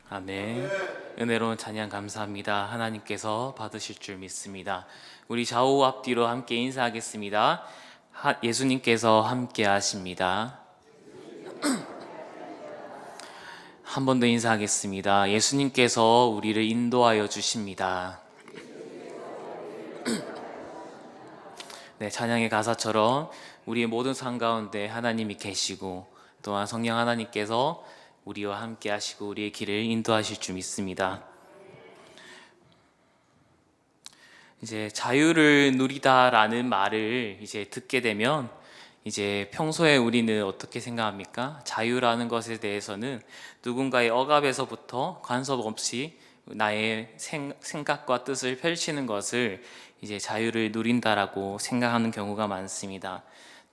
아멘. 은혜로운 찬양 감사합니다. 하나님께서 받으실 줄 믿습니다. 우리 좌우 앞뒤로 함께 인사하겠습니다. 예수님께서 함께 하십니다. 한 번 더 인사하겠습니다. 예수님께서 우리를 인도하여 주십니다. 네, 찬양의 가사처럼 우리의 모든 삶 가운데 하나님이 계시고 또한 성령 하나님께서 우리와 함께 하시고 우리의 길을 인도하실 줄 믿습니다. 이제 자유를 누리다라는 말을 이제 듣게 되면 이제 평소에 우리는 어떻게 생각합니까? 자유라는 것에 대해서는 누군가의 억압에서부터 간섭 없이 나의 생각과 뜻을 펼치는 것을 이제 자유를 누린다라고 생각하는 경우가 많습니다.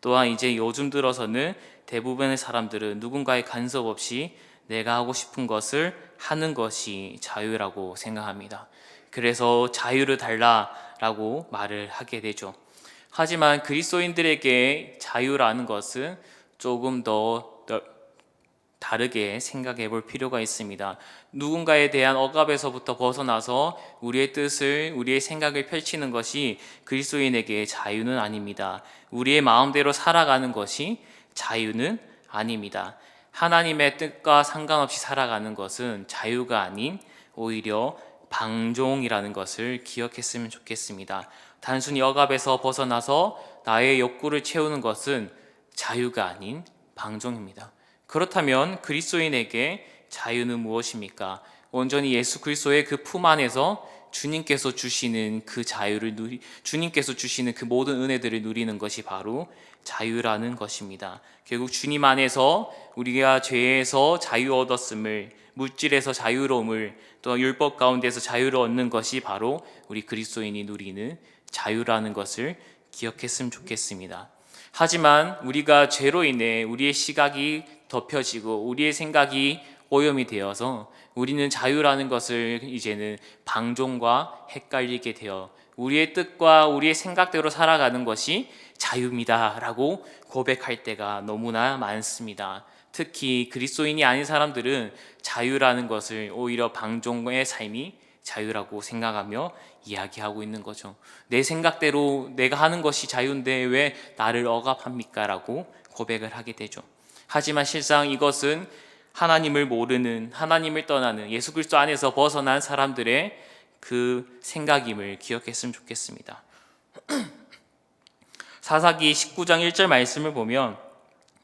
또한 이제 요즘 들어서는 대부분의 사람들은 누군가의 간섭 없이 내가 하고 싶은 것을 하는 것이 자유라고 생각합니다. 그래서 자유를 달라라고 말을 하게 되죠. 하지만 그리스도인들에게 자유라는 것은 조금 더 다르게 생각해 볼 필요가 있습니다. 누군가에 대한 억압에서부터 벗어나서 우리의 뜻을, 우리의 생각을 펼치는 것이 그리스도인에게 자유는 아닙니다. 우리의 마음대로 살아가는 것이 자유는 아닙니다. 하나님의 뜻과 상관없이 살아가는 것은 자유가 아닌 오히려 방종이라는 것을 기억했으면 좋겠습니다. 단순히 억압에서 벗어나서 나의 욕구를 채우는 것은 자유가 아닌 방종입니다. 그렇다면 그리스도인에게 자유는 무엇입니까? 온전히 예수 그리스도의 그 품 안에서 주님께서 주시는 그 자유를 주님께서 주시는 그 모든 은혜들을 누리는 것이 바로 자유라는 것입니다. 결국 주님 안에서 우리가 죄에서 자유 얻었음을, 물질에서 자유로움을, 또 율법 가운데서 자유를 얻는 것이 바로 우리 그리스도인이 누리는 자유라는 것을 기억했으면 좋겠습니다. 하지만 우리가 죄로 인해 우리의 시각이 덮여지고 우리의 생각이 오염이 되어서 우리는 자유라는 것을 이제는 방종과 헷갈리게 되어 우리의 뜻과 우리의 생각대로 살아가는 것이 자유입니다 라고 고백할 때가 너무나 많습니다. 특히 그리스도인이 아닌 사람들은 자유라는 것을 오히려 방종의 삶이 자유라고 생각하며 이야기하고 있는 거죠. 내 생각대로 내가 하는 것이 자유인데 왜 나를 억압합니까? 라고 고백을 하게 되죠. 하지만 실상 이것은 하나님을 모르는, 하나님을 떠나는, 예수 그리스도 안에서 벗어난 사람들의 그 생각임을 기억했으면 좋겠습니다. 사사기 19장 1절 말씀을 보면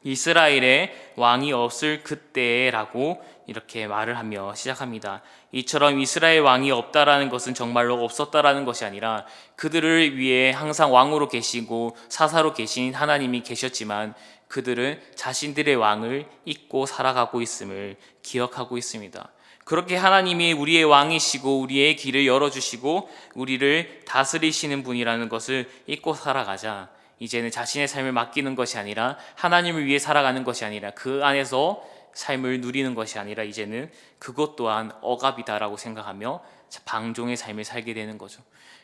이스라엘에 왕이 없을 그때라고 이렇게 말을 하며 시작합니다. 이처럼 이스라엘 왕이 없다라는 것은 정말로 없었다라는 것이 아니라 그들을 위해 항상 왕으로 계시고 사사로 계신 하나님이 계셨지만 그들은 자신들의 왕을 잊고 살아가고 있음을 기억하고 있습니다. 그렇게 하나님이 우리의 왕이시고 우리의 길을 열어주시고 우리를 다스리시는 분이라는 것을 잊고 살아가자 이제는 자신의 삶을 맡기는 것이 아니라 하나님을 위해 살아가는 것이 아니라 그 안에서 삶을 누리는 것이 아니라 이제는 그것 또한 억압이다라고 생각하며 방종의 삶을 살게 되는 거죠.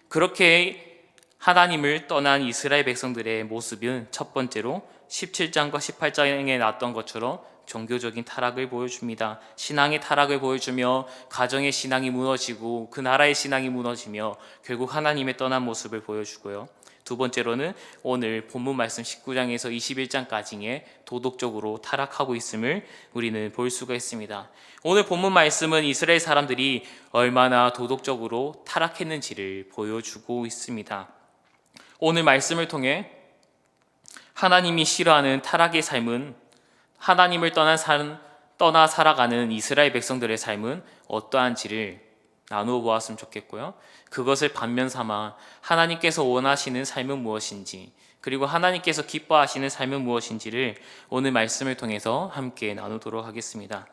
그렇게 하나님을 떠난 이스라엘 백성들의 모습은 첫 번째로 17장과 18장에 나왔던 것처럼 종교적인 타락을 보여줍니다. 신앙의 타락을 보여주며 가정의 신앙이 무너지고 그 나라의 신앙이 무너지며 결국 하나님의 떠난 모습을 보여주고요. 두 번째로는 오늘 본문 말씀 19장에서 21장까지의 도덕적으로 타락하고 있음을 우리는 볼 수가 있습니다. 오늘 본문 말씀은 이스라엘 사람들이 얼마나 도덕적으로 타락했는지를 보여주고 있습니다. 오늘 말씀을 통해 하나님이 싫어하는 타락의 삶은 하나님을 떠나 살아가는 이스라엘 백성들의 삶은 어떠한지를 나누어 보았으면 좋겠고요. 그것을 반면 삼아 하나님께서 원하시는 삶은 무엇인지 그리고 하나님께서 기뻐하시는 삶은 무엇인지를 오늘 말씀을 통해서 함께 나누도록 하겠습니다.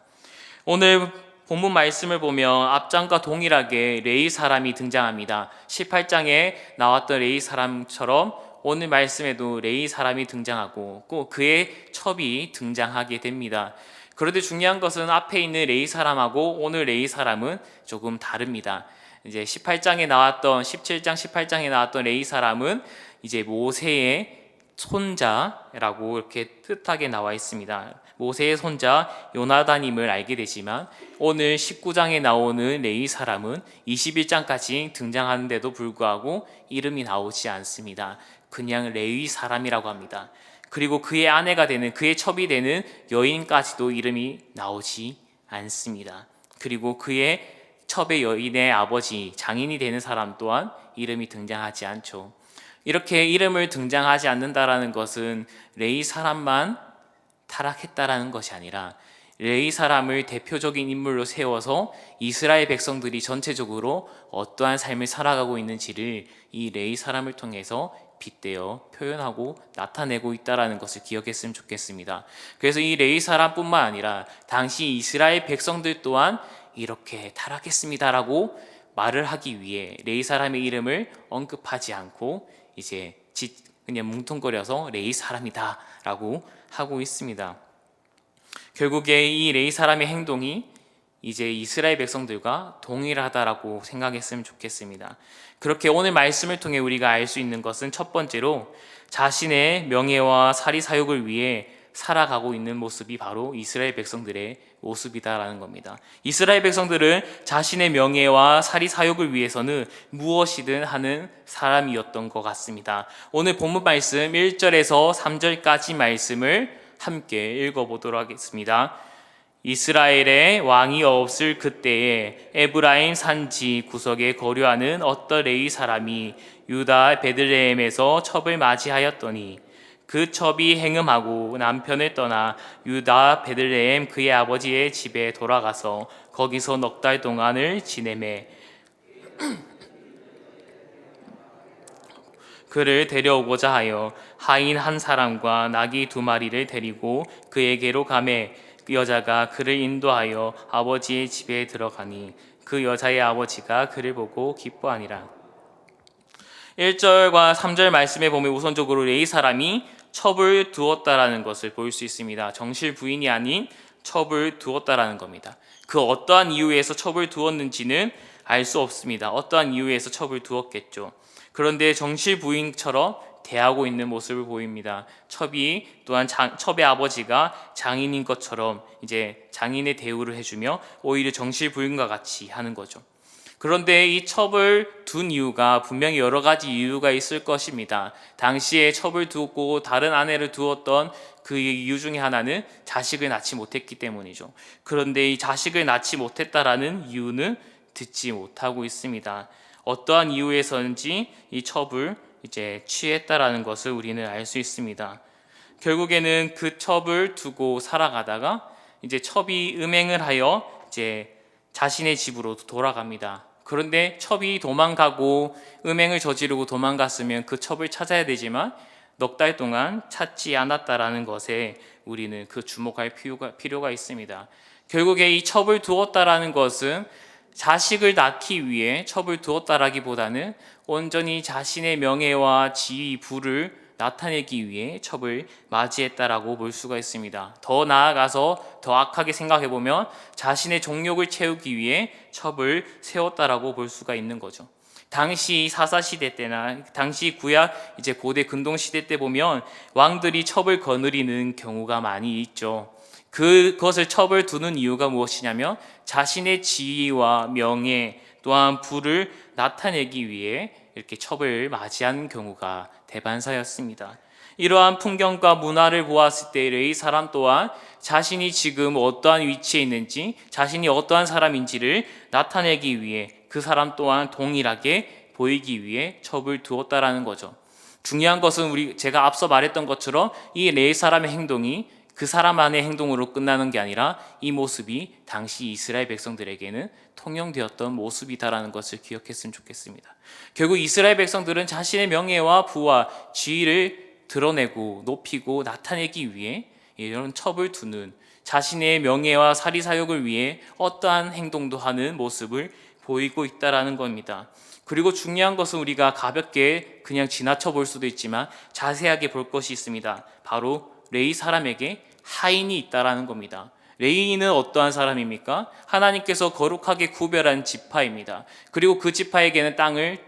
오늘 본문 말씀을 보면 앞장과 동일하게 레위 사람이 등장합니다. 18장에 나왔던 레위 사람처럼 오늘 말씀에도 레위 사람이 등장하고 꼭 그의 첩이 등장하게 됩니다. 그런데 중요한 것은 앞에 있는 레위 사람하고 오늘 레위 사람은 조금 다릅니다. 이제 17장 18장에 나왔던 레위 사람은 이제 모세의 손자라고 이렇게 뜻하게 나와 있습니다. 모세의 손자 요나단임을 알게 되지만 오늘 19장에 나오는 레위 사람은 21장까지 등장하는데도 불구하고 이름이 나오지 않습니다. 그냥 레위 사람이라고 합니다. 그리고 그의 아내가 되는, 그의 첩이 되는 여인까지도 이름이 나오지 않습니다. 그리고 그의 첩의 여인의 아버지, 장인이 되는 사람 또한 이름이 등장하지 않죠. 이렇게 이름을 등장하지 않는다라는 것은 레위 사람만 타락했다라는 것이 아니라 레위 사람을 대표적인 인물로 세워서 이스라엘 백성들이 전체적으로 어떠한 삶을 살아가고 있는지를 이 레위 사람을 통해서 빗대어 표현하고 나타내고 있다라는 것을 기억했으면 좋겠습니다. 그래서 이 레위 사람뿐만 아니라 당시 이스라엘 백성들 또한 이렇게 타락했습니다라고 말을 하기 위해 레위 사람의 이름을 언급하지 않고 이제 그냥 뭉뚱거려서 레위 사람이다라고 하고 있습니다. 결국에 이 레위 사람의 행동이 이제 이스라엘 백성들과 동일하다라고 생각했으면 좋겠습니다. 그렇게 오늘 말씀을 통해 우리가 알 수 있는 것은 첫 번째로 자신의 명예와 사리 사욕을 위해 살아가고 있는 모습이 바로 이스라엘 백성들의 모습이다라는 겁니다. 이스라엘 백성들은 자신의 명예와 사리 사욕을 위해서는 무엇이든 하는 사람이었던 것 같습니다. 오늘 본문 말씀 1절에서 3절까지 말씀을 함께 읽어보도록 하겠습니다. 이스라엘에 왕이 없을 그때에 에브라임 산지 구석에 거류하는 어떤 레위 사람이 유다 베들레헴에서 첩을 맞이하였더니 그 첩이 행음하고 남편을 떠나 유다 베들레헴 그의 아버지의 집에 돌아가서 거기서 넉 달 동안을 지내매 그를 데려오고자 하여 하인 한 사람과 나귀 2마리를 데리고 그에게로 가매 그 여자가 그를 인도하여 아버지의 집에 들어가니 그 여자의 아버지가 그를 보고 기뻐하니라. 1절과 3절 말씀에 보면 우선적으로 레위 사람이 첩을 두었다라는 것을 볼 수 있습니다. 정실 부인이 아닌 첩을 두었다라는 겁니다. 그 어떠한 이유에서 첩을 두었는지는 알 수 없습니다. 어떠한 이유에서 첩을 두었겠죠. 그런데 정실 부인처럼 대하고 있는 모습을 보입니다. 첩이 또한 첩의 아버지가 장인인 것처럼 이제 장인의 대우를 해주며 오히려 정실 부인과 같이 하는 거죠. 그런데 이 첩을 둔 이유가 분명히 여러 가지 이유가 있을 것입니다. 당시에 첩을 두고 다른 아내를 두었던 그 이유 중에 하나는 자식을 낳지 못했기 때문이죠. 그런데 이 자식을 낳지 못했다라는 이유는 듣지 못하고 있습니다. 어떠한 이유에서인지 이 첩을 이제 취했다라는 것을 우리는 알 수 있습니다. 결국에는 그 첩을 두고 살아가다가 이제 첩이 음행을 하여 이제 자신의 집으로 돌아갑니다. 그런데 첩이 도망가고 음행을 저지르고 도망갔으면 그 첩을 찾아야 되지만 넉 달 동안 찾지 않았다라는 것에 우리는 그 주목할 필요가 있습니다. 결국에 이 첩을 두었다라는 것은 자식을 낳기 위해 첩을 두었다라기보다는 온전히 자신의 명예와 지위, 부를 나타내기 위해 첩을 맞이했다라고 볼 수가 있습니다. 더 나아가서 더 악하게 생각해 보면 자신의 정욕을 채우기 위해 첩을 세웠다라고 볼 수가 있는 거죠. 당시 사사 시대 때나 당시 구약 이제 고대 근동 시대 때 보면 왕들이 첩을 거느리는 경우가 많이 있죠. 그것을 첩을 두는 이유가 무엇이냐면 자신의 지위와 명예 또한 부를 나타내기 위해 이렇게 첩을 맞이하는 경우가 대반사였습니다. 이러한 풍경과 문화를 보았을 때 레위 사람 또한 자신이 지금 어떠한 위치에 있는지 자신이 어떠한 사람인지를 나타내기 위해 그 사람 또한 동일하게 보이기 위해 첩을 두었다라는 거죠. 중요한 것은 제가 앞서 말했던 것처럼 이 레위 사람의 행동이 그 사람만의 행동으로 끝나는 게 아니라 이 모습이 당시 이스라엘 백성들에게는 통용되었던 모습이다라는 것을 기억했으면 좋겠습니다. 결국 이스라엘 백성들은 자신의 명예와 부와 지위를 드러내고 높이고 나타내기 위해 이런 첩을 두는 자신의 명예와 사리사욕을 위해 어떠한 행동도 하는 모습을 보이고 있다라는 겁니다. 그리고 중요한 것은 우리가 가볍게 그냥 지나쳐 볼 수도 있지만 자세하게 볼 것이 있습니다. 바로 레위 사람에게 하인이 있다라는 겁니다. 레위인은 어떠한 사람입니까? 하나님께서 거룩하게 구별한 지파입니다. 그리고 그 지파에게는 땅을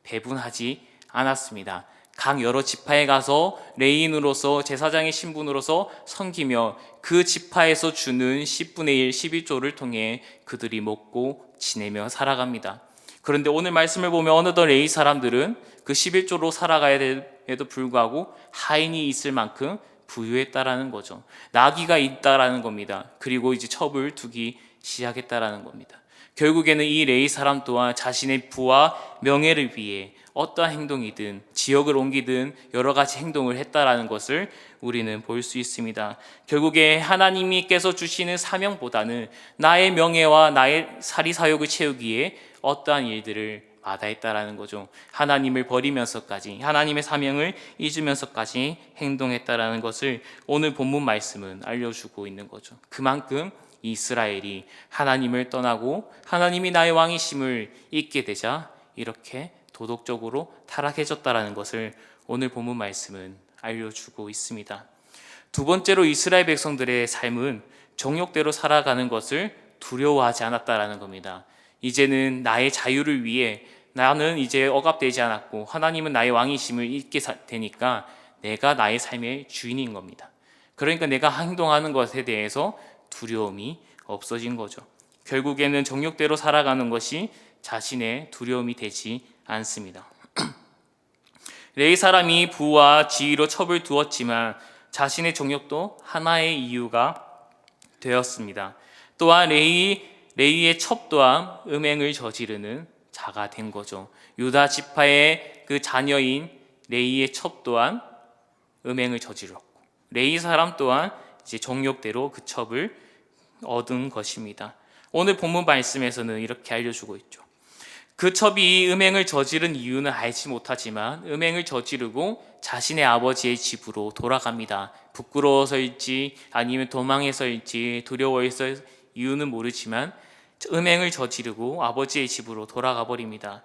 배분하지 않았습니다. 각 여러 지파에 가서 레위인으로서 제사장의 신분으로서 섬기며 그 지파에서 주는 10분의 1, 11조를 통해 그들이 먹고 지내며 살아갑니다. 그런데 오늘 말씀을 보면 어느덧 레위 사람들은 그 11조로 살아가야 됨에도 불구하고 하인이 있을 만큼 부유했다라는 거죠. 나귀가 있다라는 겁니다. 그리고 이제 첩을 두기 시작했다라는 겁니다. 결국에는 이 레위 사람 또한 자신의 부와 명예를 위해 어떠한 행동이든 지역을 옮기든 여러 가지 행동을 했다라는 것을 우리는 볼 수 있습니다. 결국에 하나님께서 주시는 사명보다는 나의 명예와 나의 사리사욕을 채우기에 어떠한 일들을 마다했다라는 거죠. 하나님을 버리면서까지, 하나님의 사명을 잊으면서까지 행동했다라는 것을 오늘 본문 말씀은 알려주고 있는 거죠. 그만큼 이스라엘이 하나님을 떠나고 하나님이 나의 왕이심을 잊게 되자 이렇게 도덕적으로 타락해졌다라는 것을 오늘 본문 말씀은 알려주고 있습니다. 두 번째로 이스라엘 백성들의 삶은 정욕대로 살아가는 것을 두려워하지 않았다라는 겁니다. 이제는 나의 자유를 위해 나는 이제 억압되지 않았고 하나님은 나의 왕이심을 잊게 되니까 내가 나의 삶의 주인인 겁니다. 그러니까 내가 행동하는 것에 대해서 두려움이 없어진 거죠. 결국에는 정욕대로 살아가는 것이 자신의 두려움이 되지 않습니다. 레위 사람이 부와 지위로 첩을 두었지만 자신의 정욕도 하나의 이유가 되었습니다. 또한 레위의 첩 또한 음행을 저지르는 자가 된 거죠. 유다 지파의 그 자녀인 레위의 첩 또한 음행을 저질렀고 레위 사람 또한 이제 정욕대로 그 첩을 얻은 것입니다. 오늘 본문 말씀에서는 이렇게 알려주고 있죠. 그 첩이 음행을 저지른 이유는 알지 못하지만 음행을 저지르고 자신의 아버지의 집으로 돌아갑니다. 부끄러워서일지 아니면 도망해서일지 두려워해서 이유는 모르지만 음행을 저지르고 아버지의 집으로 돌아가 버립니다.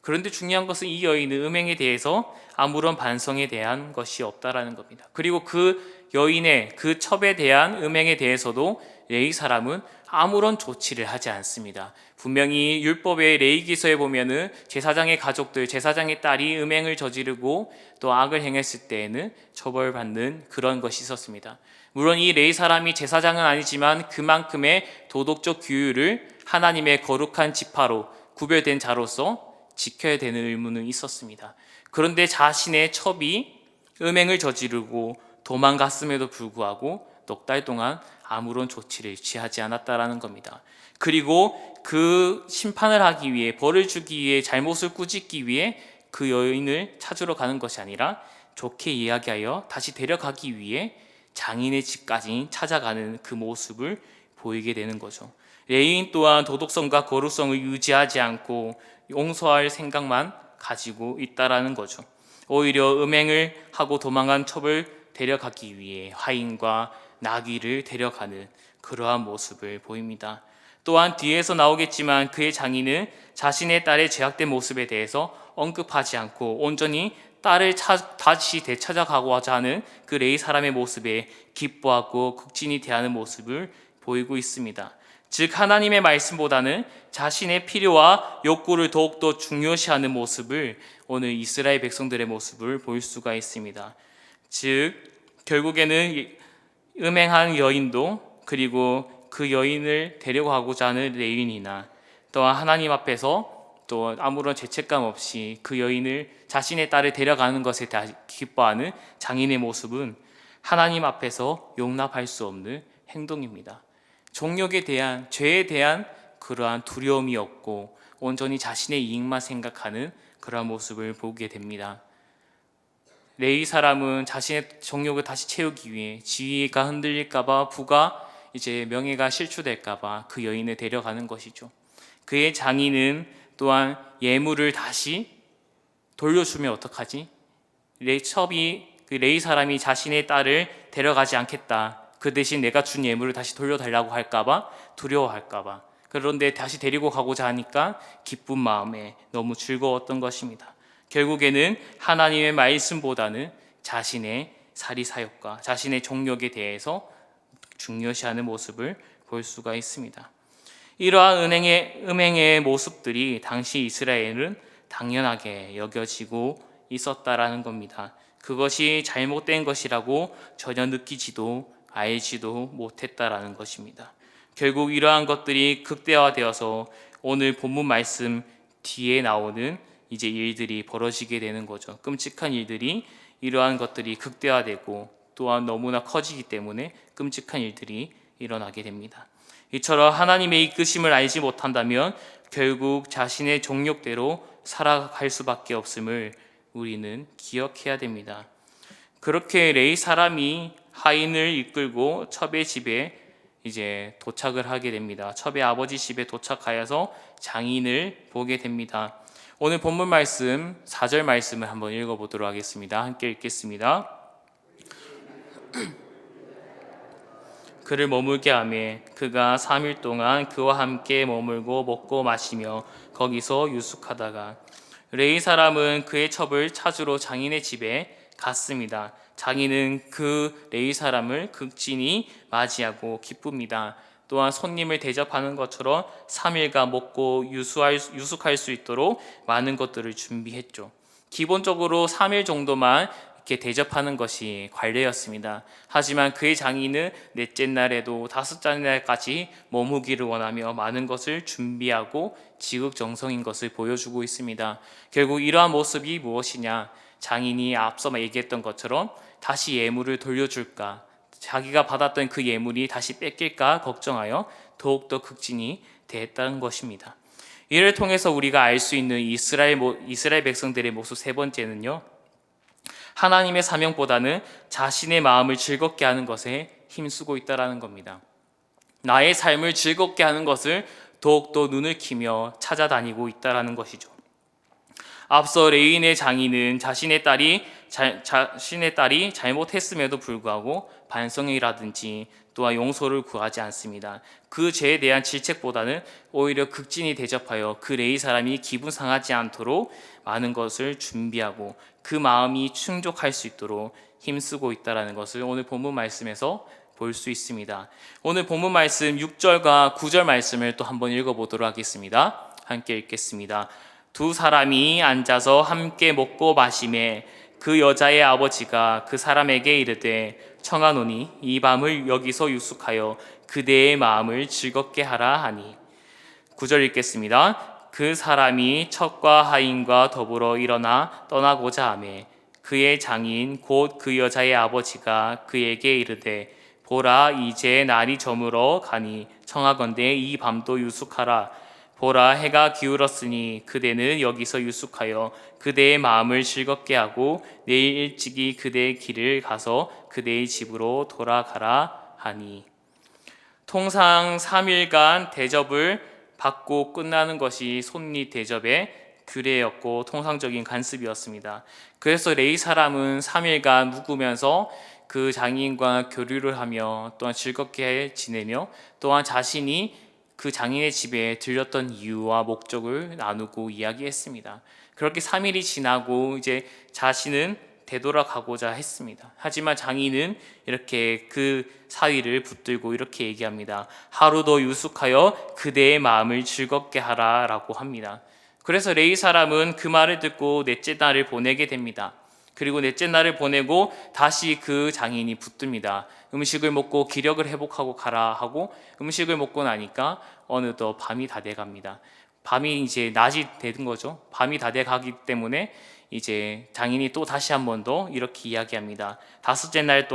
그런데 중요한 것은 이 여인은 음행에 대해서 아무런 반성에 대한 것이 없다라는 겁니다. 그리고 그 여인의 그 첩에 대한 음행에 대해서도 레위 사람은 아무런 조치를 하지 않습니다. 분명히 율법의 레위기서에 보면은 제사장의 가족들, 제사장의 딸이 음행을 저지르고 또 악을 행했을 때에는 처벌받는 그런 것이 있었습니다. 물론 이 레위 사람이 제사장은 아니지만 그만큼의 도덕적 규율을 하나님의 거룩한 지파로 구별된 자로서 지켜야 되는 의무는 있었습니다. 그런데 자신의 첩이 음행을 저지르고 도망갔음에도 불구하고 넉 달 동안 아무런 조치를 취하지 않았다라는 겁니다. 그리고 그 심판을 하기 위해 벌을 주기 위해 잘못을 꾸짖기 위해 그 여인을 찾으러 가는 것이 아니라 좋게 이야기하여 다시 데려가기 위해 장인의 집까지 찾아가는 그 모습을 보이게 되는 거죠. 레위인 또한 도덕성과 거룩성을 유지하지 않고 용서할 생각만 가지고 있다라는 거죠. 오히려 음행을 하고 도망간 첩을 데려가기 위해 하인과 나귀를 데려가는 그러한 모습을 보입니다. 또한 뒤에서 나오겠지만 그의 장인은 자신의 딸의 죄악된 모습에 대해서 언급하지 않고 온전히 딸을 다시 되찾아가고자 하는 그 레위 사람의 모습에 기뻐하고 극진히 대하는 모습을 보이고 있습니다. 즉 하나님의 말씀보다는 자신의 필요와 욕구를 더욱더 중요시하는 모습을 오늘 이스라엘 백성들의 모습을 볼 수가 있습니다. 즉 결국에는 음행한 여인도 그리고 그 여인을 데려가고자 하는 레위인이나 또한 하나님 앞에서 또 아무런 죄책감 없이 그 여인을 자신의 딸을 데려가는 것에 기뻐하는 장인의 모습은 하나님 앞에서 용납할 수 없는 행동입니다. 정욕에 대한 죄에 대한 그러한 두려움이 없고 온전히 자신의 이익만 생각하는 그러한 모습을 보게 됩니다. 레위 사람은 자신의 정욕을 다시 채우기 위해 지위가 흔들릴까봐 부가 이제 명예가 실추될까봐 그 여인을 데려가는 것이죠. 그의 장인은 또한 예물을 다시 돌려주면 어떡하지? 레위 사람이 자신의 딸을 데려가지 않겠다. 그 대신 내가 준 예물을 다시 돌려달라고 할까봐 두려워할까봐. 그런데 다시 데리고 가고자 하니까 기쁜 마음에 너무 즐거웠던 것입니다. 결국에는 하나님의 말씀보다는 자신의 사리사욕과 자신의 정욕에 대해서 중요시하는 모습을 볼 수가 있습니다. 이러한 음행의 모습들이 당시 이스라엘은 당연하게 여겨지고 있었다라는 겁니다. 그것이 잘못된 것이라고 전혀 느끼지도 알지도 못했다라는 것입니다. 결국 이러한 것들이 극대화되어서 오늘 본문 말씀 뒤에 나오는 이제 일들이 벌어지게 되는 거죠. 끔찍한 일들이, 이러한 것들이 극대화되고 또한 너무나 커지기 때문에 끔찍한 일들이 일어나게 됩니다. 이처럼 하나님의 이끄심을 알지 못한다면 결국 자신의 정욕대로 살아갈 수밖에 없음을 우리는 기억해야 됩니다. 그렇게 레위 사람이 하인을 이끌고 첩의 집에 이제 도착을 하게 됩니다. 첩의 아버지 집에 도착하여서 장인을 보게 됩니다. 오늘 본문 말씀 4절 말씀을 한번 읽어보도록 하겠습니다. 함께 읽겠습니다. 그를 머물게 하매 그가 3일 동안 그와 함께 머물고 먹고 마시며 거기서 유숙하다가 레위 사람은 그의 첩을 찾으러 장인의 집에 갔습니다. 장인은 그 레위 사람을 극진히 맞이하고 기쁩니다. 또한 손님을 대접하는 것처럼 3일간 먹고 유숙할 수 있도록 많은 것들을 준비했죠. 기본적으로 3일 정도만 이렇게 대접하는 것이 관례였습니다. 하지만 그의 장인은 넷째 날에도 다섯째 날까지 머무기를 원하며 많은 것을 준비하고 지극정성인 것을 보여주고 있습니다. 결국 이러한 모습이 무엇이냐? 장인이 앞서 얘기했던 것처럼 다시 예물을 돌려줄까, 자기가 받았던 그 예물이 다시 뺏길까 걱정하여 더욱더 극진히 대했다는 것입니다. 이를 통해서 우리가 알 수 있는 이스라엘 백성들의 모습 세 번째는요, 하나님의 사명보다는 자신의 마음을 즐겁게 하는 것에 힘쓰고 있다는 겁니다. 나의 삶을 즐겁게 하는 것을 더욱더 눈을 키며 찾아다니고 있다는 것이죠. 앞서 레위인의 장인은 자신의 딸이 잘못했음에도 불구하고 반성이라든지 또한 용서를 구하지 않습니다. 그 죄에 대한 질책보다는 오히려 극진히 대접하여 그 레위 사람이 기분 상하지 않도록 많은 것을 준비하고 그 마음이 충족할 수 있도록 힘쓰고 있다는 것을 오늘 본문 말씀에서 볼 수 있습니다. 오늘 본문 말씀 6절과 9절 말씀을 또 한번 읽어보도록 하겠습니다. 함께 읽겠습니다. 두 사람이 앉아서 함께 먹고 마시매 그 여자의 아버지가 그 사람에게 이르되 청하노니 이 밤을 여기서 유숙하여 그대의 마음을 즐겁게 하라 하니. 9절 읽겠습니다. 그 사람이 첩과 하인과 더불어 일어나 떠나고자 하매 그의 장인 곧 그 여자의 아버지가 그에게 이르되 보라 이제 날이 저물어 가니 청하건대 이 밤도 유숙하라. 보라 해가 기울었으니 그대는 여기서 유숙하여 그대의 마음을 즐겁게 하고 내일 일찍이 그대의 길을 가서 그대의 집으로 돌아가라 하니. 통상 3일간 대접을 받고 끝나는 것이 손님 대접의 규례였고 통상적인 관습이었습니다. 그래서 레위 사람은 3일간 묵으면서 그 장인과 교류를 하며 또한 즐겁게 지내며 또한 자신이 그 장인의 집에 들렸던 이유와 목적을 나누고 이야기했습니다. 그렇게 3일이 지나고 이제 자신은 되돌아가고자 했습니다. 하지만 장인은 이렇게 그 사위를 붙들고 이렇게 얘기합니다. 하루 더 유숙하여 그대의 마음을 즐겁게 하라 라고 합니다. 그래서 레위 사람은 그 말을 듣고 넷째 날을 보내게 됩니다. 그리고 넷째 날을 보내고 다시 그 장인이 붙듭니다. 음식을 먹고 기력을 회복하고 가라 하고 음식을 먹고 나니까 어느덧 밤이 다 돼갑니다. 밤이 이제 낮이 되는 거죠. 밤이 다 돼가기 때문에 이제 장인이 또 다시 한 번 더 이렇게 이야기합니다. 다섯째 날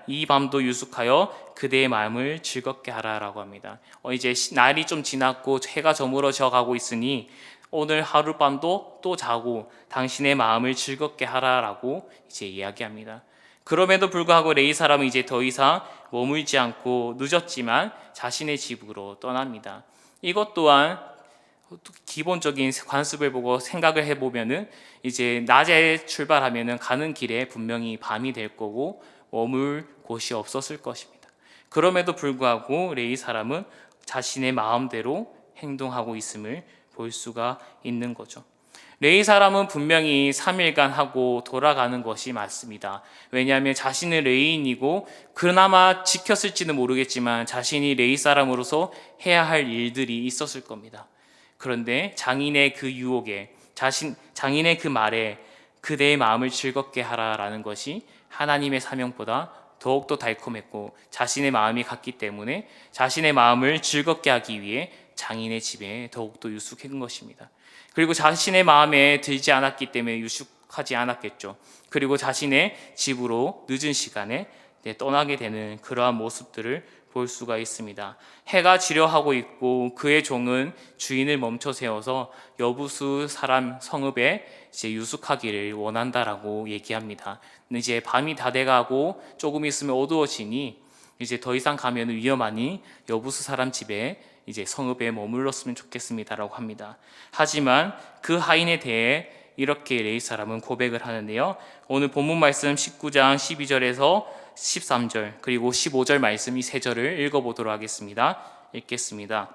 이 밤도 유숙하여 그대의 마음을 즐겁게 하라라고 합니다. 이제 날이 좀 지났고 해가 저물어져 가고 있으니 오늘 하룻밤도 또 자고 당신의 마음을 즐겁게 하라라고 이제 이야기합니다. 그럼에도 불구하고 레위 사람은 이제 더 이상 머물지 않고 늦었지만 자신의 집으로 떠납니다. 이것 또한 기본적인 관습을 보고 생각을 해보면은 이제 낮에 출발하면은 가는 길에 분명히 밤이 될 거고 머물 곳이 없었을 것입니다. 그럼에도 불구하고 레위 사람은 자신의 마음대로 행동하고 있음을 볼 수가 있는 거죠. 레위 사람은 분명히 3일간 하고 돌아가는 것이 맞습니다. 왜냐하면 자신은 레위인이고 그나마 지켰을지는 모르겠지만 자신이 레위 사람으로서 해야 할 일들이 있었을 겁니다. 그런데 장인의 그 유혹에 장인의 그 말에 그대의 마음을 즐겁게 하라라는 것이 하나님의 사명보다 더욱더 달콤했고 자신의 마음이 같기 때문에 자신의 마음을 즐겁게 하기 위해 장인의 집에 더욱더 유숙한 것입니다. 그리고 자신의 마음에 들지 않았기 때문에 유숙하지 않았겠죠. 그리고 자신의 집으로 늦은 시간에 떠나게 되는 그러한 모습들을 볼 수가 있습니다. 해가 지려하고 있고 그의 종은 주인을 멈춰 세워서 여부수 사람 성읍에 이제 유숙하기를 원한다라고 얘기합니다. 이제 밤이 다 돼가고 조금 있으면 어두워지니 이제 더 이상 가면 위험하니 여부수 사람 집에 이제 성읍에 머물렀으면 좋겠습니다라고 합니다. 하지만 그 하인에 대해 이렇게 레위 사람은 고백을 하는데요. 오늘 본문 말씀 19장 12절에서 13절 그리고 15절 말씀 이 세 절을 읽어보도록 하겠습니다. 읽겠습니다.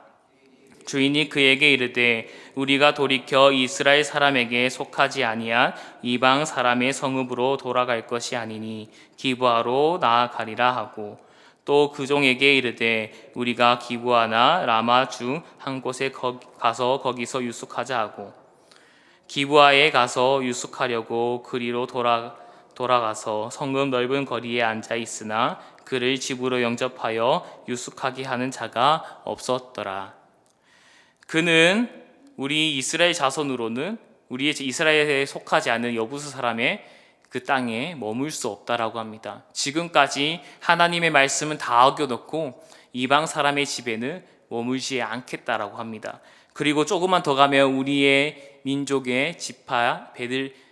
주인이 그에게 이르되 우리가 돌이켜 이스라엘 사람에게 속하지 아니한 이방 사람의 성읍으로 돌아갈 것이 아니니 기브아로 나아가리라 하고 또 그 종에게 이르되 우리가 기브아나 라마 중 한 곳에 가서 거기서 유숙하자 하고 기브아에 가서 유숙하려고 그리로 돌아가서 성읍 넓은 거리에 앉아 있으나 그를 집으로 영접하여 유숙하게 하는 자가 없었더라. 그는 우리 이스라엘 자손으로는 우리의 이스라엘에 속하지 않은 여부수 사람의 그 땅에 머물 수 없다라고 합니다. 지금까지 하나님의 말씀은 다 어겨놓고 이방 사람의 집에는 머물지 않겠다라고 합니다. 그리고 조금만 더 가면 우리의 민족의 지파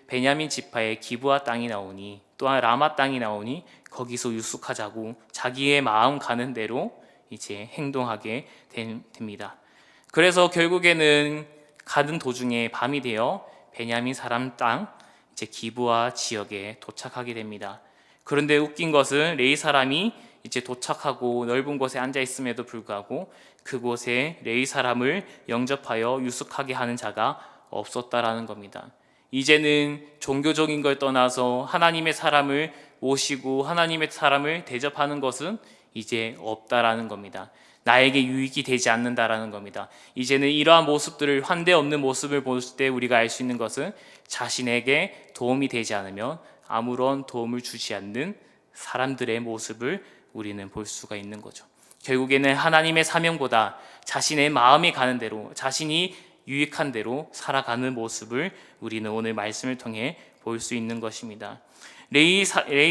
베냐민 지파의 기브아 땅이 나오니 또한 라마 땅이 나오니 거기서 유숙하자고 자기의 마음 가는 대로 이제 행동하게 됩니다. 그래서 결국에는 가는 도중에 밤이 되어 베냐민 사람 땅 이제 기브아 지역에 도착하게 됩니다. 그런데 웃긴 것은 레위 사람이 이제 도착하고 넓은 곳에 앉아 있음에도 불구하고 그곳에 레위 사람을 영접하여 유숙하게 하는 자가 없었다라는 겁니다. 이제는 종교적인 걸 떠나서 하나님의 사람을 모시고 하나님의 사람을 대접하는 것은 이제 없다라는 겁니다. 나에게 유익이 되지 않는다라는 겁니다. 이제는 이러한 모습들을 환대 없는 모습을 볼 때 우리가 알 수 있는 것은 자신에게 도움이 되지 않으면 아무런 도움을 주지 않는 사람들의 모습을 우리는 볼 수가 있는 거죠. 결국에는 하나님의 사명보다 자신의 마음이 가는 대로 자신이 유익한 대로 살아가는 모습을 우리는 오늘 말씀을 통해 볼 수 있는 것입니다. 레위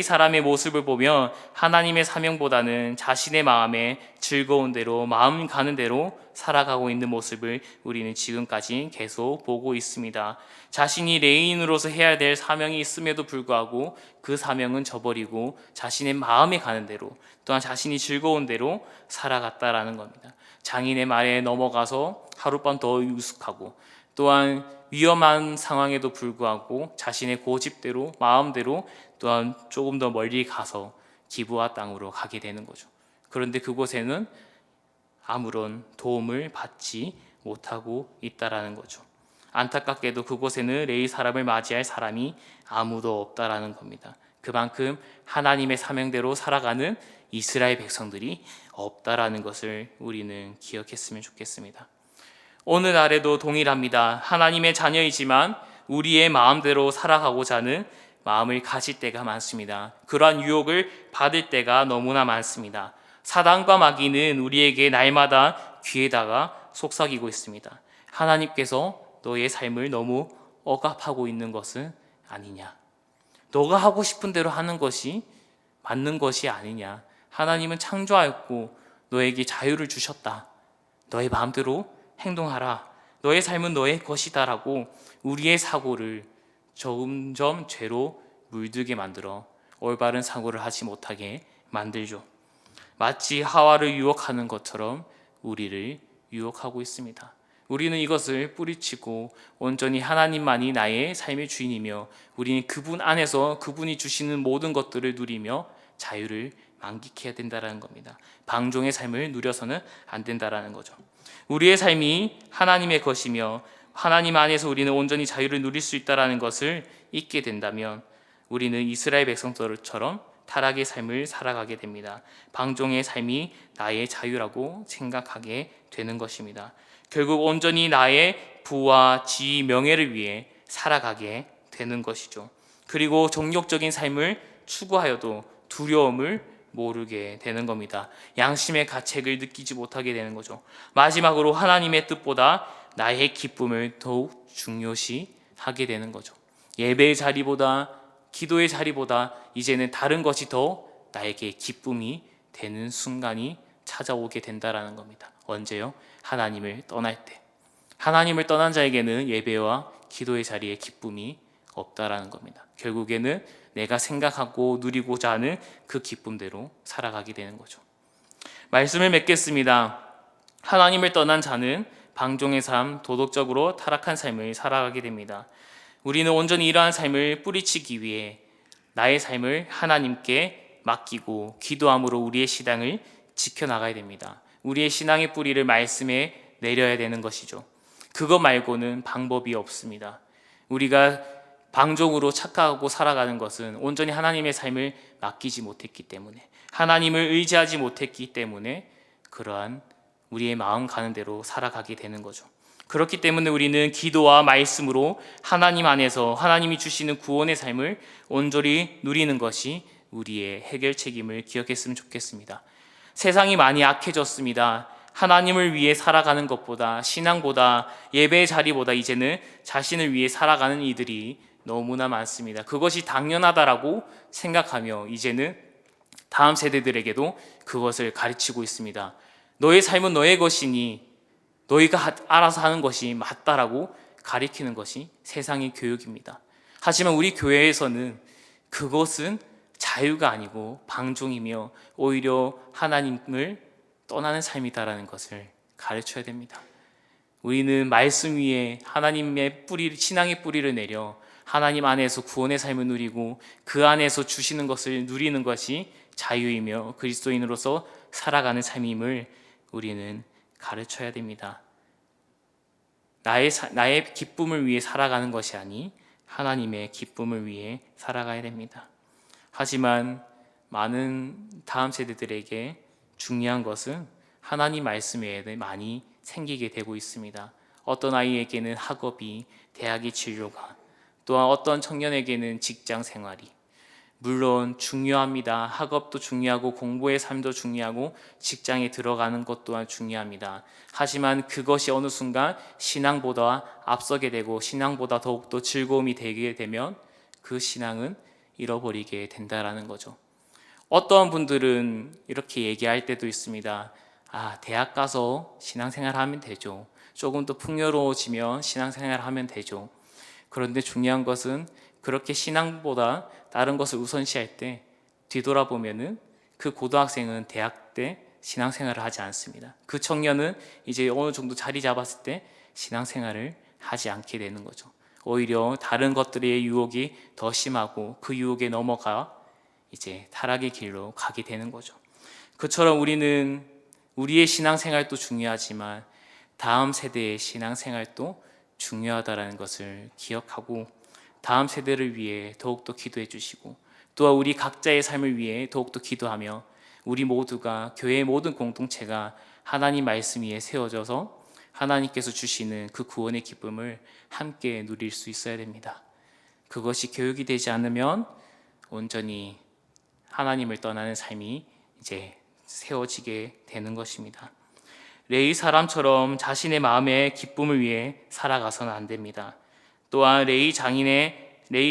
사람의 모습을 보면 하나님의 사명보다는 자신의 마음에 즐거운 대로 마음 가는 대로 살아가고 있는 모습을 우리는 지금까지 계속 보고 있습니다. 자신이 레위인으로서 해야 될 사명이 있음에도 불구하고 그 사명은 저버리고 자신의 마음에 가는 대로 또한 자신이 즐거운 대로 살아갔다라는 겁니다. 장인의 말에 넘어가서 하룻밤 더 유숙하고 또한 위험한 상황에도 불구하고 자신의 고집대로 마음대로 또한 조금 더 멀리 가서 기브아 땅으로 가게 되는 거죠. 그런데 그곳에는 아무런 도움을 받지 못하고 있다라는 거죠. 안타깝게도 그곳에는 레위 사람을 맞이할 사람이 아무도 없다라는 겁니다. 그만큼 하나님의 사명대로 살아가는 이스라엘 백성들이 없다라는 것을 우리는 기억했으면 좋겠습니다. 오늘날에도 동일합니다. 하나님의 자녀이지만 우리의 마음대로 살아가고자 하는 마음을 가질 때가 많습니다. 그러한 유혹을 받을 때가 너무나 많습니다. 사단과 마귀는 우리에게 날마다 귀에다가 속삭이고 있습니다. 하나님께서 너의 삶을 너무 억압하고 있는 것은 아니냐? 너가 하고 싶은 대로 하는 것이 맞는 것이 아니냐? 하나님은 창조하였고 너에게 자유를 주셨다. 너의 마음대로 행동하라. 너의 삶은 너의 것이다라고 우리의 사고를 점점 죄로 물들게 만들어 올바른 사고를 하지 못하게 만들죠. 마치 하와를 유혹하는 것처럼 우리를 유혹하고 있습니다. 우리는 이것을 뿌리치고 온전히 하나님만이 나의 삶의 주인이며 우리는 그분 안에서 그분이 주시는 모든 것들을 누리며 자유를 만끽해야 된다는 겁니다. 방종의 삶을 누려서는 안 된다는 거죠. 우리의 삶이 하나님의 것이며 하나님 안에서 우리는 온전히 자유를 누릴 수 있다는 것을 잊게 된다면 우리는 이스라엘 백성들처럼 타락의 삶을 살아가게 됩니다. 방종의 삶이 나의 자유라고 생각하게 되는 것입니다. 결국 온전히 나의 부와 지위, 명예를 위해 살아가게 되는 것이죠. 그리고 종교적인 삶을 추구하여도 두려움을 모르게 되는 겁니다. 양심의 가책을 느끼지 못하게 되는 거죠. 마지막으로 하나님의 뜻보다 나의 기쁨을 더욱 중요시 하게 되는 거죠. 예배의 자리보다, 기도의 자리보다 이제는 다른 것이 더 나에게 기쁨이 되는 순간이 찾아오게 된다라는 겁니다. 언제요? 하나님을 떠날 때. 하나님을 떠난 자에게는 예배와 기도의 자리에 기쁨이 없다라는 겁니다. 결국에는 내가 생각하고 누리고자 하는 그 기쁨대로 살아가게 되는 거죠. 말씀을 맺겠습니다. 하나님을 떠난 자는 방종의 삶, 도덕적으로 타락한 삶을 살아가게 됩니다. 우리는 온전히 이러한 삶을 뿌리치기 위해 나의 삶을 하나님께 맡기고 기도함으로 우리의 신앙을 지켜나가야 됩니다. 우리의 신앙의 뿌리를 말씀에 내려야 되는 것이죠. 그거 말고는 방법이 없습니다. 우리가 방종으로 착각하고 살아가는 것은 온전히 하나님의 삶을 맡기지 못했기 때문에, 하나님을 의지하지 못했기 때문에 그러한 우리의 마음 가는 대로 살아가게 되는 거죠. 그렇기 때문에 우리는 기도와 말씀으로 하나님 안에서 하나님이 주시는 구원의 삶을 온전히 누리는 것이 우리의 해결책임을 기억했으면 좋겠습니다. 세상이 많이 악해졌습니다. 하나님을 위해 살아가는 것보다, 신앙보다, 예배의 자리보다 이제는 자신을 위해 살아가는 이들이 너무나 많습니다. 그것이 당연하다라고 생각하며 이제는 다음 세대들에게도 그것을 가르치고 있습니다. 너의 삶은 너의 것이니 너희가 알아서 하는 것이 맞다라고 가리키는 것이 세상의 교육입니다. 하지만 우리 교회에서는 그것은 자유가 아니고 방종이며 오히려 하나님을 떠나는 삶이다라는 것을 가르쳐야 됩니다. 우리는 말씀 위에 하나님의 뿌리, 신앙의 뿌리를 내려 하나님 안에서 구원의 삶을 누리고 그 안에서 주시는 것을 누리는 것이 자유이며 그리스도인으로서 살아가는 삶임을 우리는 가르쳐야 됩니다. 나의 기쁨을 위해 살아가는 것이 아니 하나님의 기쁨을 위해 살아가야 됩니다. 하지만 많은 다음 세대들에게 중요한 것은 하나님 말씀 외에는 많이 생기게 되고 있습니다. 어떤 아이에게는 학업이, 대학의 진로가, 또한 어떤 청년에게는 직장 생활이, 물론 중요합니다. 학업도 중요하고 공부의 삶도 중요하고 직장에 들어가는 것 또한 중요합니다. 하지만 그것이 어느 순간 신앙보다 앞서게 되고 신앙보다 더욱더 즐거움이 되게 되면 그 신앙은 잃어버리게 된다라는 거죠. 어떠한 분들은 이렇게 얘기할 때도 있습니다. 대학 가서 신앙생활 하면 되죠. 조금 더 풍요로워지면 신앙생활 하면 되죠. 그런데 중요한 것은 그렇게 신앙보다 다른 것을 우선시할 때 뒤돌아보면은 그 고등학생은 대학 때 신앙생활을 하지 않습니다. 그 청년은 이제 어느 정도 자리 잡았을 때 신앙생활을 하지 않게 되는 거죠. 오히려 다른 것들의 유혹이 더 심하고 그 유혹에 넘어가 이제 타락의 길로 가게 되는 거죠. 그처럼 우리는 우리의 신앙생활도 중요하지만 다음 세대의 신앙생활도 중요하다는 것을 기억하고 다음 세대를 위해 더욱더 기도해 주시고 또한 우리 각자의 삶을 위해 더욱더 기도하며 우리 모두가 교회의 모든 공동체가 하나님 말씀 위에 세워져서 하나님께서 주시는 그 구원의 기쁨을 함께 누릴 수 있어야 됩니다. 그것이 교육이 되지 않으면 온전히 하나님을 떠나는 삶이 이제 세워지게 되는 것입니다. 레위 사람처럼 자신의 마음의 기쁨을 위해 살아가서는 안 됩니다. 또한 레위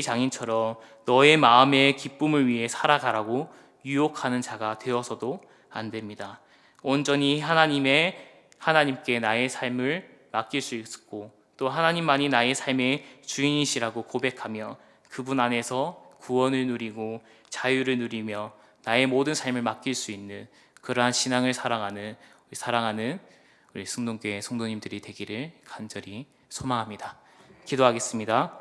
장인처럼 너의 마음의 기쁨을 위해 살아가라고 유혹하는 자가 되어서도 안 됩니다. 온전히 하나님께 나의 삶을 맡길 수 있고 또 하나님만이 나의 삶의 주인이시라고 고백하며 그분 안에서 구원을 누리고 자유를 누리며 나의 모든 삶을 맡길 수 있는 그러한 신앙을 사랑하는 우리 승동교회 성도님들이 되기를 간절히 소망합니다. 기도하겠습니다.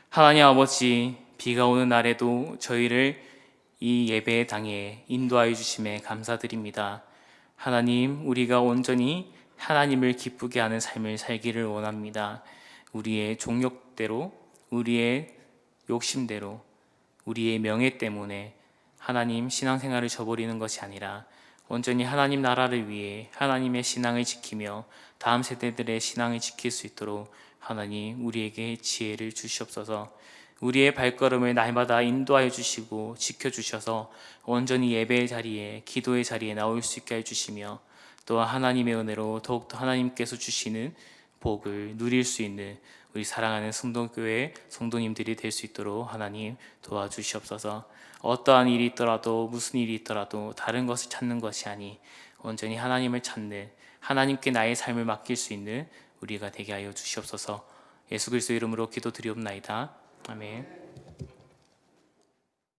하나님 아버지, 비가 오는 날에도 저희를 이 예배의 당에 인도하여 주심에 감사드립니다. 하나님, 우리가 온전히 하나님을 기쁘게 하는 삶을 살기를 원합니다. 우리의 종욕대로, 우리의 욕심대로, 우리의 명예 때문에 하나님 신앙생활을 저버리는 것이 아니라 온전히 하나님 나라를 위해 하나님의 신앙을 지키며 다음 세대들의 신앙을 지킬 수 있도록 하나님 우리에게 지혜를 주시옵소서. 우리의 발걸음을 날마다 인도하여 주시고 지켜주셔서 온전히 예배의 자리에 기도의 자리에 나올 수 있게 해주시며 또 하나님의 은혜로 더욱더 하나님께서 주시는 복을 누릴 수 있는 우리 사랑하는 성도교회 성도님들이 될 수 있도록 하나님 도와주시옵소서. 어떠한 일이 있더라도 무슨 일이 있더라도 다른 것을 찾는 것이 아니 온전히 하나님을 찾는 하나님께 나의 삶을 맡길 수 있는 우리가 되게 하여 주시옵소서. 예수 그리스도 이름으로 기도드리옵나이다. 아멘.